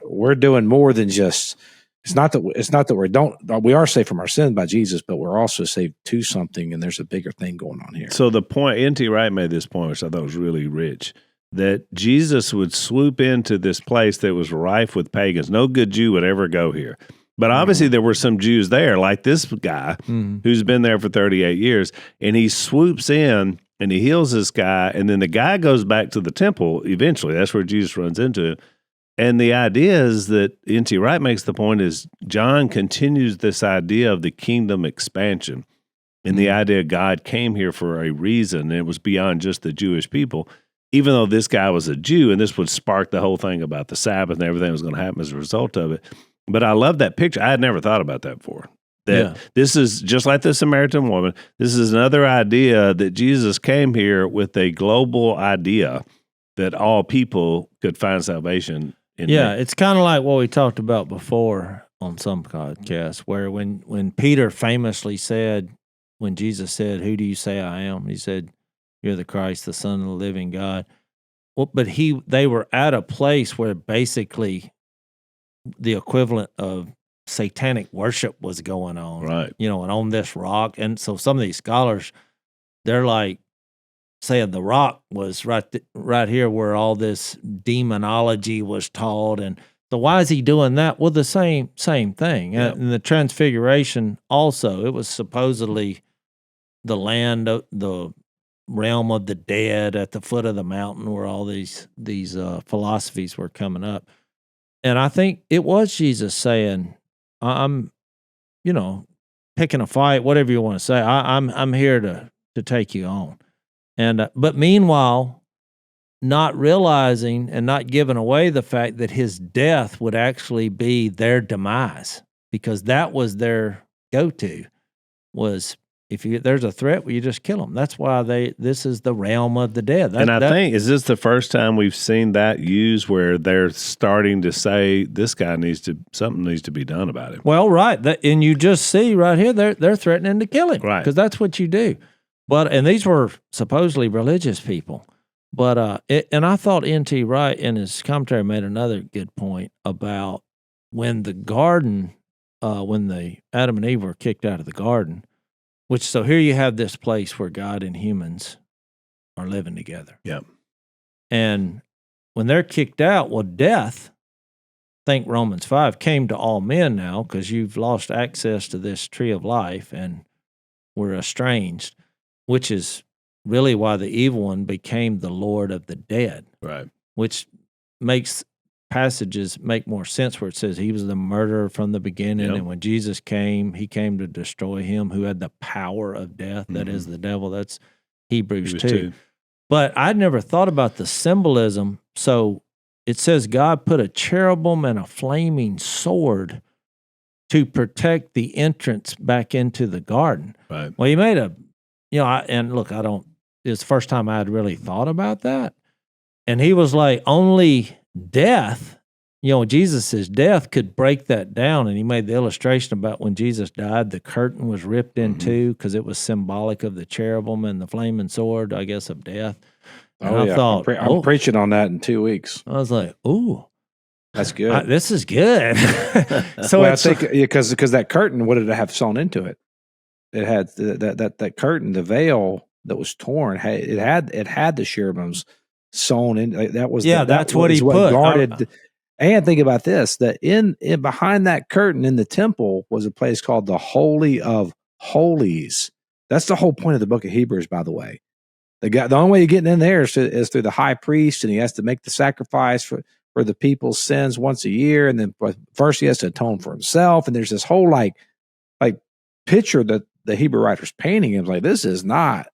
Speaker 4: we're doing more than just. It's not that we are saved from our sin by Jesus, but we're also saved to something, and there's a bigger thing going on here.
Speaker 3: So the point, N.T. Wright made this point, which I thought was really rich, that Jesus would swoop into this place that was rife with pagans. No good Jew would ever go here. But obviously there were some Jews there, like this guy who's been there for 38 years, and he swoops in and he heals this guy, and then the guy goes back to the temple eventually. That's where Jesus runs into him. And the idea is that N.T. Wright makes the point is John continues this idea of the kingdom expansion and the idea God came here for a reason, and it was beyond just the Jewish people, even though this guy was a Jew, and this would spark the whole thing about the Sabbath and everything that was going to happen as a result of it. But I love that picture. I had never thought about that before. That this is just like the Samaritan woman. This is another idea that Jesus came here with a global idea that all people could find salvation in.
Speaker 2: Yeah, it's kind of like what we talked about before on some podcasts, where when Peter famously said, when Jesus said, "Who do you say I am?" He said, "You're the Christ, the Son of the living God." Well, but they were at a place where basically the equivalent of satanic worship was going on,
Speaker 3: right?
Speaker 2: And on this rock. And so some of these scholars, they're like saying the rock was right here where all this demonology was taught. And so why is he doing that? Well, the same thing.
Speaker 3: Yep.
Speaker 2: And the Transfiguration also, it was supposedly the land, the realm of the dead at the foot of the mountain where all these philosophies were coming up. And I think it was Jesus saying, I'm, picking a fight, whatever you want to say. I'm here to take you on. And but meanwhile, not realizing and not giving away the fact that his death would actually be their demise, because that was their go-to, was if there's a threat, well, you just kill them. That's why this is the realm of the dead.
Speaker 3: I think, is this the first time we've seen that used where they're starting to say this guy something needs to be done about it?
Speaker 2: Well, right. And you just see right here, they're threatening to kill him.
Speaker 3: Right.
Speaker 2: Because that's what you do. And these were supposedly religious people. But, and I thought N.T. Wright in his commentary made another good point about when the garden, when the Adam and Eve were kicked out of the garden, so here you have this place where God and humans are living together.
Speaker 3: Yep.
Speaker 2: And when they're kicked out, well, death, think Romans 5, came to all men now because you've lost access to this tree of life and we're estranged, which is really why the evil one became the Lord of the dead.
Speaker 3: Right.
Speaker 2: Which makes passages make more sense where it says he was the murderer from the beginning, and when Jesus came, he came to destroy him who had the power of death, that is the devil. That's Hebrews 2. But I'd never thought about the symbolism. So it says God put a cherubim and a flaming sword to protect the entrance back into the garden.
Speaker 3: Right.
Speaker 2: Well, he made it's the first time I had really thought about that. And he was like, only death, Jesus' death could break that down. And he made the illustration about when Jesus died, the curtain was ripped in two because it was symbolic of the cherubim and the flaming sword, I guess, of death. And I thought,
Speaker 4: I'm preaching on that in 2 weeks.
Speaker 2: I was like, ooh.
Speaker 4: That's good.
Speaker 2: This is good.
Speaker 4: So I think because that curtain, what did it have sewn into it? It had that curtain, the veil that was torn. It had the cherubims sewn in. That was
Speaker 2: that's what he put.
Speaker 4: Guarded. And think about this: that in behind that curtain in the temple was a place called the Holy of Holies. That's the whole point of the book of Hebrews, by the way. The only way you're getting in there is through the high priest, and he has to make the sacrifice for the people's sins once a year, and then first he has to atone for himself. And there's this whole like picture that the Hebrew writer's painting. And like, this is not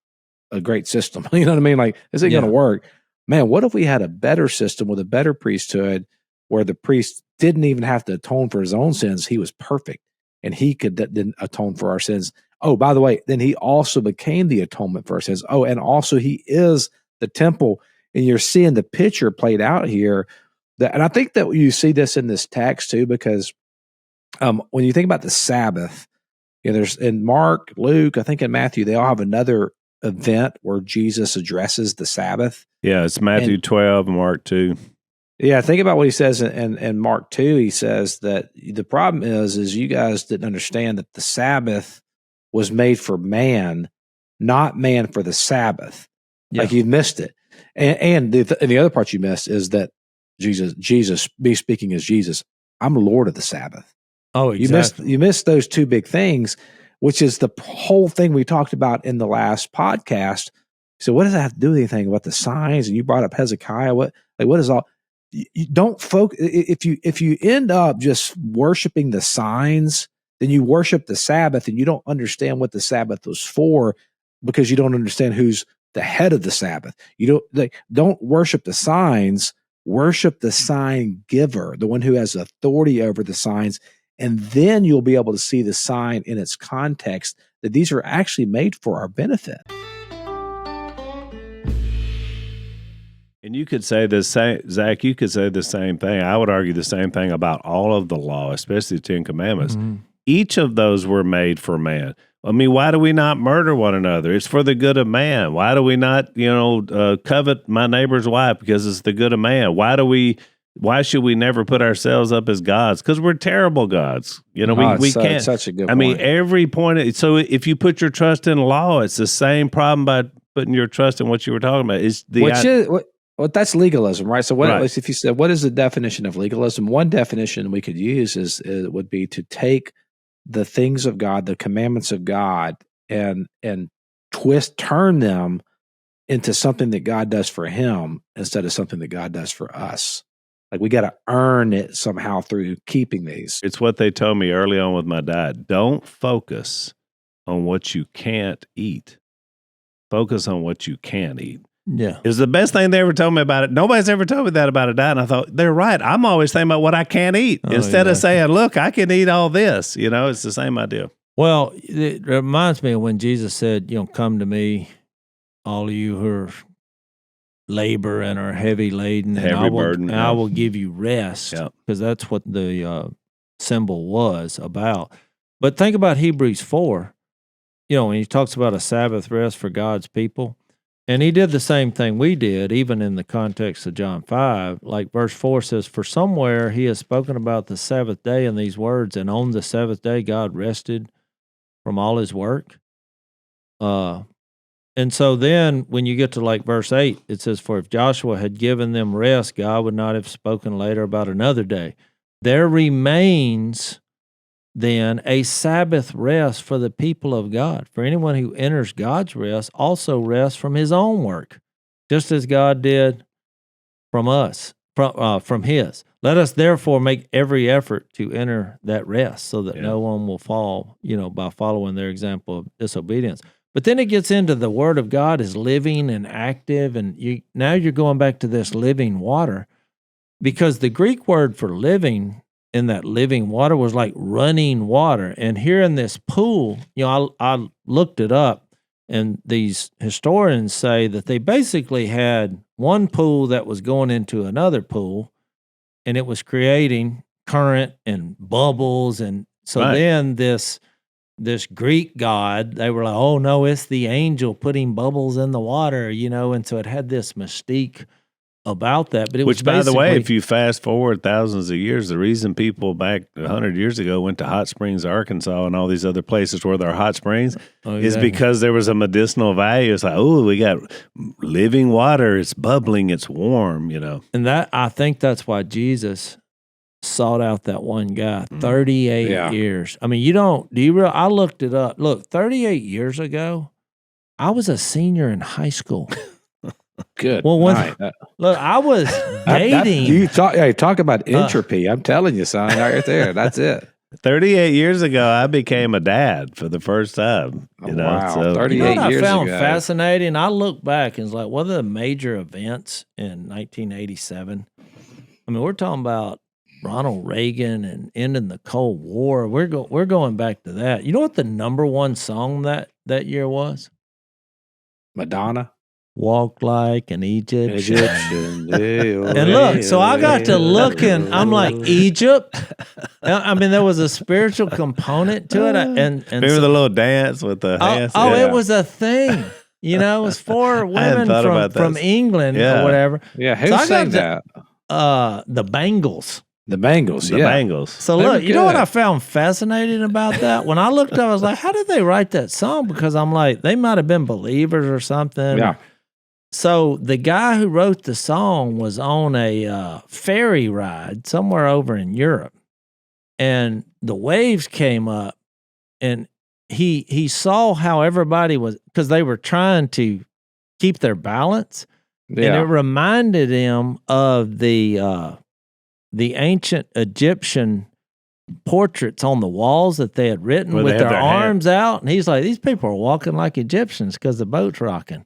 Speaker 4: a great system. You know what I mean? Like, this ain't going to work. Man, what if we had a better system with a better priesthood where the priest didn't even have to atone for his own sins? He was perfect, and he could then atone for our sins. Oh, by the way, then he also became the atonement for our sins. Oh, and also he is the temple. And you're seeing the picture played out here. And I think that you see this in this text too, because when you think about the Sabbath, there's in Mark, Luke, I think in Matthew, they all have another event where Jesus addresses the Sabbath.
Speaker 3: Yeah, it's Matthew 12 and Mark 2.
Speaker 4: Yeah, think about what he says in Mark 2. He says that the problem is you guys didn't understand that the Sabbath was made for man, not man for the Sabbath. Yeah. Like you missed it. And the other part you missed is that Jesus, me speaking as Jesus, I'm Lord of the Sabbath.
Speaker 2: Oh, exactly.
Speaker 4: You missed those two big things, which is the whole thing we talked about in the last podcast So what does that have to do with anything about the signs? And you brought up Hezekiah. What is all? You don't focus. If you end up just worshiping the signs, then you worship the Sabbath, and you don't understand what the Sabbath was for, because you don't understand who's the head of the Sabbath. You don't worship the signs. Worship the sign giver, the one who has authority over the signs, and then you'll be able to see the sign in its context, that these are actually made for our benefit.
Speaker 3: And you could say the same, Zach, you could say the same thing. I would argue the same thing about all of the law, especially the Ten Commandments. Mm-hmm. Each of those were made for man. I mean, why do we not murder one another? It's for the good of man. Why do we not, covet my neighbor's wife? Because it's the good of man. Why should we never put ourselves up as gods? Because we're terrible gods. We can't.
Speaker 4: It's such a good point.
Speaker 3: I mean, every point. So if you put your trust in law, it's the same problem by putting your trust in what you were talking about.
Speaker 4: Well, that's legalism, right? So, if you said, what is the definition of legalism? One definition we could use would be to take the things of God, the commandments of God, and turn them into something that God does for him instead of something that God does for us. Like, we got to earn it somehow through keeping these.
Speaker 3: It's what they told me early on with my diet. Don't focus on what you can't eat. Focus on what you can eat.
Speaker 2: Yeah.
Speaker 3: It was the best thing they ever told me about it. Nobody's ever told me that about a diet. And I thought, they're right. I'm always thinking about what I can't eat instead of saying, look, I can eat all this. It's the same idea.
Speaker 2: Well, it reminds me of when Jesus said, come to me, all of you who are labor and are heavy laden, and I will give you rest, because that's what the symbol was about. But think about Hebrews 4, when he talks about a Sabbath rest for God's people. And he did the same thing we did, even in the context of John 5. Like verse 4 says, for somewhere he has spoken about the Sabbath day in these words, and on the seventh day God rested from all his work. And so then when you get to like verse 8, it says, for if Joshua had given them rest, God would not have spoken later about another day. There remains then a Sabbath rest for the people of God. For anyone who enters God's rest also rests from his own work, just as God did from us, from his. Let us therefore make every effort to enter that rest, so that no one will fall, by following their example of disobedience. But then it gets into the word of God is living and active, and now you're going back to this living water, because the Greek word for living in that living water was like running water. And here in this pool, I looked it up, and these historians say that they basically had one pool that was going into another pool, and it was creating current and bubbles. And so then this Greek god, they were like, oh no, it's the angel putting bubbles in the water, and so it had this mystique about that. But
Speaker 3: Which, by the way, if you fast forward thousands of years, the reason people back 100 years ago went to Hot Springs, Arkansas, and all these other places where there are hot springs is because there was a medicinal value. It's like, oh, we got living water. It's bubbling. It's warm,
Speaker 2: And I think that's why Jesus sought out that one guy, 38 years. I mean, I looked it up. Look, 38 years ago, I was a senior in high school.
Speaker 4: Good.
Speaker 2: Well, look, I was dating.
Speaker 4: You talk about entropy. I'm telling you, son, right there. That's it.
Speaker 3: 38 years ago, I became a dad for the first time.
Speaker 4: Wow.
Speaker 3: So,
Speaker 4: 38
Speaker 2: I
Speaker 4: years
Speaker 2: found
Speaker 4: ago.
Speaker 2: fascinating. I look back and it's like, what are the major events in 1987? I mean, we're talking about Ronald Reagan and ending the Cold War. We're going back to that. You know what the number one song that year was?
Speaker 4: Madonna.
Speaker 2: Walk like an Egyptian. And look, so I got to looking. I'm like, Egypt? I mean, there was a spiritual component to it. And
Speaker 3: remember the little dance with the hands?
Speaker 2: It was a thing. It was for women from England or whatever.
Speaker 4: Yeah, who sang that?
Speaker 2: The Bangles.
Speaker 4: The Bangles,
Speaker 3: The Bangles.
Speaker 2: So look, you know what I found fascinating about that? When I looked up, I was like, how did they write that song? Because I'm like, they might have been believers or something.
Speaker 4: Yeah.
Speaker 2: So the guy who wrote the song was on a ferry ride somewhere over in Europe, and the waves came up, and he saw how everybody was, because they were trying to keep their balance. And it
Speaker 4: Yeah.
Speaker 2: reminded him of the ancient Egyptian portraits on the walls that they had written
Speaker 3: Where they
Speaker 2: with
Speaker 3: have
Speaker 2: their
Speaker 3: their hand-
Speaker 2: arms out. And he's like, these people are walking like Egyptians because the boat's rocking.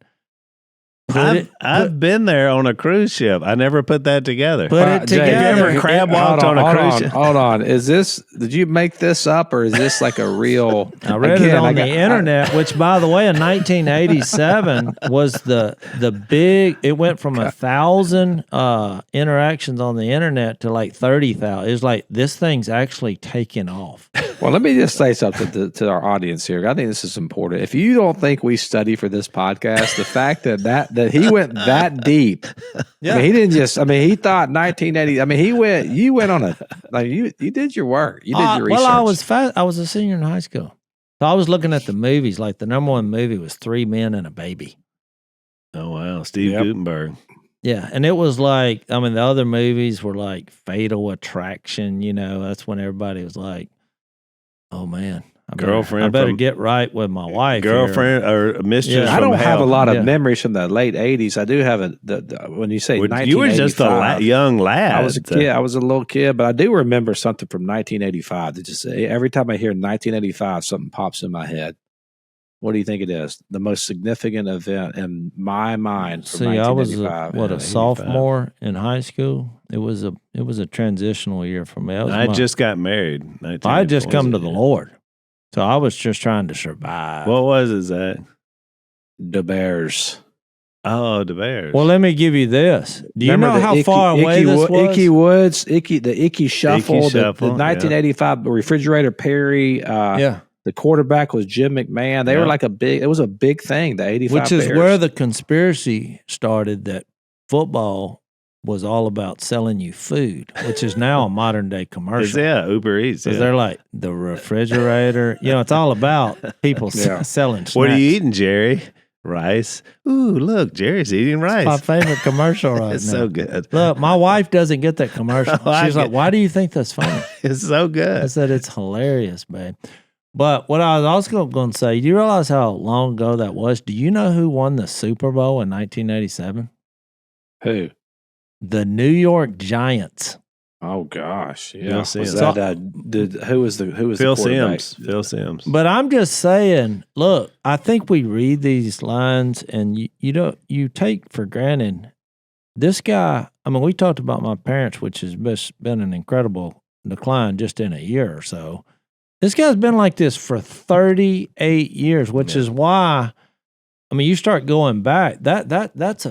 Speaker 3: I've been there on a cruise ship. I never put that together.
Speaker 2: Put it
Speaker 4: Jay,
Speaker 2: together.
Speaker 3: Have you ever crab walked on a cruise ship?
Speaker 4: Hold on. Did you make this up or is this like a real?
Speaker 2: I read it on the internet, which, by the way, in 1987 was the big. It went from 1,000 interactions on the internet to like 30,000. It was like this thing's actually taking off.
Speaker 4: Well, let me just say something to our audience here. I think this is important. If you don't think we study for this podcast, the fact that he went that deep.
Speaker 2: Yeah.
Speaker 4: I mean, he didn't just. I mean, he thought 1980. I mean, you went on a like you did your work. You did your research.
Speaker 2: Well, I was a senior in high school, so I was looking at the movies. Like the number one movie was 3 Men and a Baby.
Speaker 3: Oh wow, Steve
Speaker 4: Yep.
Speaker 3: Guttenberg.
Speaker 2: Yeah, and it was like, I mean, the other movies were like Fatal Attraction. You know, that's when everybody was like, "Oh man, I better get right with my wife."
Speaker 3: Girlfriend or mistress.
Speaker 2: Yeah.
Speaker 4: I don't
Speaker 3: from
Speaker 4: have a
Speaker 3: hell.
Speaker 4: lot of
Speaker 2: Yeah.
Speaker 4: memories from the late 80s. I do have when you say
Speaker 3: Well,
Speaker 4: 1985.
Speaker 3: you were just a young lad.
Speaker 4: I was a kid. I was a little kid, but I do remember something from 1985. That just every time I hear 1985, something pops in my head. What do you think it is? The most significant event in my mind from
Speaker 2: See, I was
Speaker 4: 1985.
Speaker 2: a sophomore in high school. It was a transitional year for me.
Speaker 3: I just got married.
Speaker 2: I had just come to the Lord, so I was just trying to survive.
Speaker 3: What was it, Zach?
Speaker 4: The Bears.
Speaker 3: Oh, the Bears.
Speaker 2: Well, let me give you this. Do you
Speaker 4: Remember
Speaker 2: know how far away this was?
Speaker 4: Icky Woods, the Icky Shuffle, the
Speaker 3: Shuffle,
Speaker 4: 1985 refrigerator Perry.
Speaker 2: Yeah.
Speaker 4: The quarterback was Jim McMahon. They were like it was a big thing, the 85
Speaker 2: Which is
Speaker 4: Bears.
Speaker 2: where the conspiracy started, that football was all about selling you food, which is now a modern day commercial.
Speaker 3: Yeah, Uber Eats.
Speaker 2: Because
Speaker 3: Yeah.
Speaker 2: they're like the refrigerator. You know, it's all about people selling snacks.
Speaker 3: What are you eating, Jerry? Rice. Ooh, look, Jerry's eating rice.
Speaker 2: My favorite commercial right
Speaker 3: It's
Speaker 2: now.
Speaker 3: so good.
Speaker 2: Look, my wife doesn't get that commercial.
Speaker 3: I
Speaker 2: She's like,
Speaker 3: get-
Speaker 2: why do you think that's funny?
Speaker 3: It's so
Speaker 2: I
Speaker 3: good.
Speaker 2: said, it's hilarious, babe. But what I was also going to say, do you realize how long ago that was? Do you know who won the Super Bowl in 1987?
Speaker 4: Who?
Speaker 2: The New York Giants.
Speaker 4: Oh gosh, yeah.
Speaker 3: Bill
Speaker 4: Was
Speaker 3: Sims.
Speaker 4: that who was the
Speaker 3: Phil
Speaker 4: quarterback?
Speaker 3: Sims. Phil Sims.
Speaker 2: But I'm just saying, look, I think we read these lines and you take for granted this guy. I mean, we talked about my parents, which has been an incredible decline just in a year or so. This guy's been like this for 38 years, which is why, I mean, you start going back, that's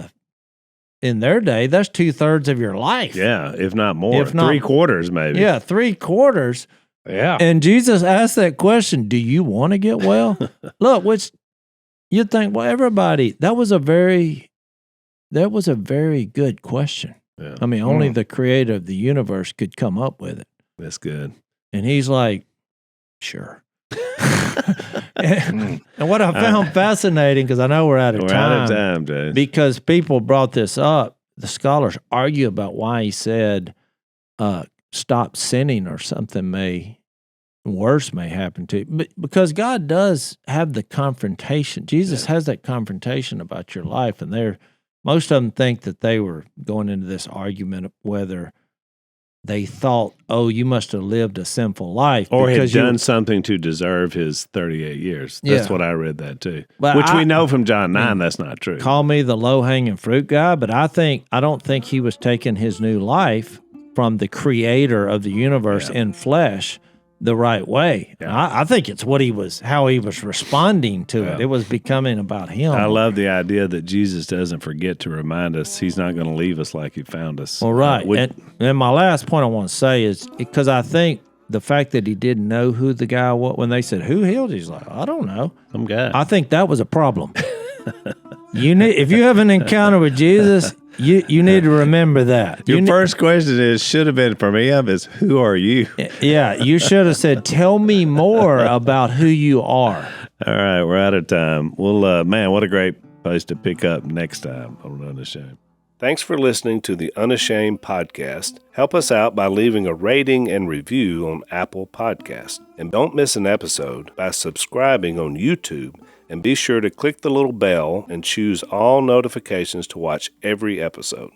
Speaker 2: in their day, that's 2/3 of your life.
Speaker 3: Yeah, if not more.
Speaker 2: If not-
Speaker 3: 3/4 maybe.
Speaker 2: Yeah, 3/4.
Speaker 4: Yeah.
Speaker 2: And Jesus asked that question, do you want to get well? Look, which you'd think, well, everybody, that was a very good question.
Speaker 3: Yeah.
Speaker 2: I mean, only the creator of the universe could come up with it.
Speaker 3: That's good.
Speaker 2: And he's like, sure. And what I found fascinating, because I know we're out of
Speaker 3: We're
Speaker 2: time,
Speaker 3: out of time, dude.
Speaker 2: because people brought this up, the scholars argue about why he said, stop sinning or something worse may happen to you. But because God does have the confrontation. Jesus has that confrontation about your life. And most of them think that they were going into this argument of whether they thought, oh, you must have lived a sinful life.
Speaker 3: Or had
Speaker 2: because you
Speaker 3: done something to deserve his 38 years. That's
Speaker 2: Yeah.
Speaker 3: what I read that too.
Speaker 2: But
Speaker 3: Which we
Speaker 2: I-
Speaker 3: know from John 9, that's not true.
Speaker 2: Call me the low-hanging fruit guy, but I don't think he was taking his new life from the creator of the universe in flesh the right way.
Speaker 3: Yeah.
Speaker 2: I think it's how he was responding to it.
Speaker 3: Yeah.
Speaker 2: It was becoming about him.
Speaker 3: I love the idea that Jesus doesn't forget to remind us he's not going to leave us like he found us.
Speaker 2: Well, right.
Speaker 3: Which-
Speaker 2: And my last point I want to say is because I think the fact that he didn't know who the guy was, when they said, who healed you? He's like, I don't know.
Speaker 3: some guy.
Speaker 2: I think that was a problem. If you have an encounter with Jesus, you need to remember that.
Speaker 3: Your first question should have been from him is, who are you?
Speaker 2: Yeah, you should have said, tell me more about who you are.
Speaker 3: All right, we're out of time. Well, man, what a great place to pick up next time on Unashamed. Thanks for listening to the Unashamed podcast. Help us out by leaving a rating and review on Apple Podcasts. And don't miss an episode by subscribing on YouTube. And be sure to click the little bell and choose all notifications to watch every episode.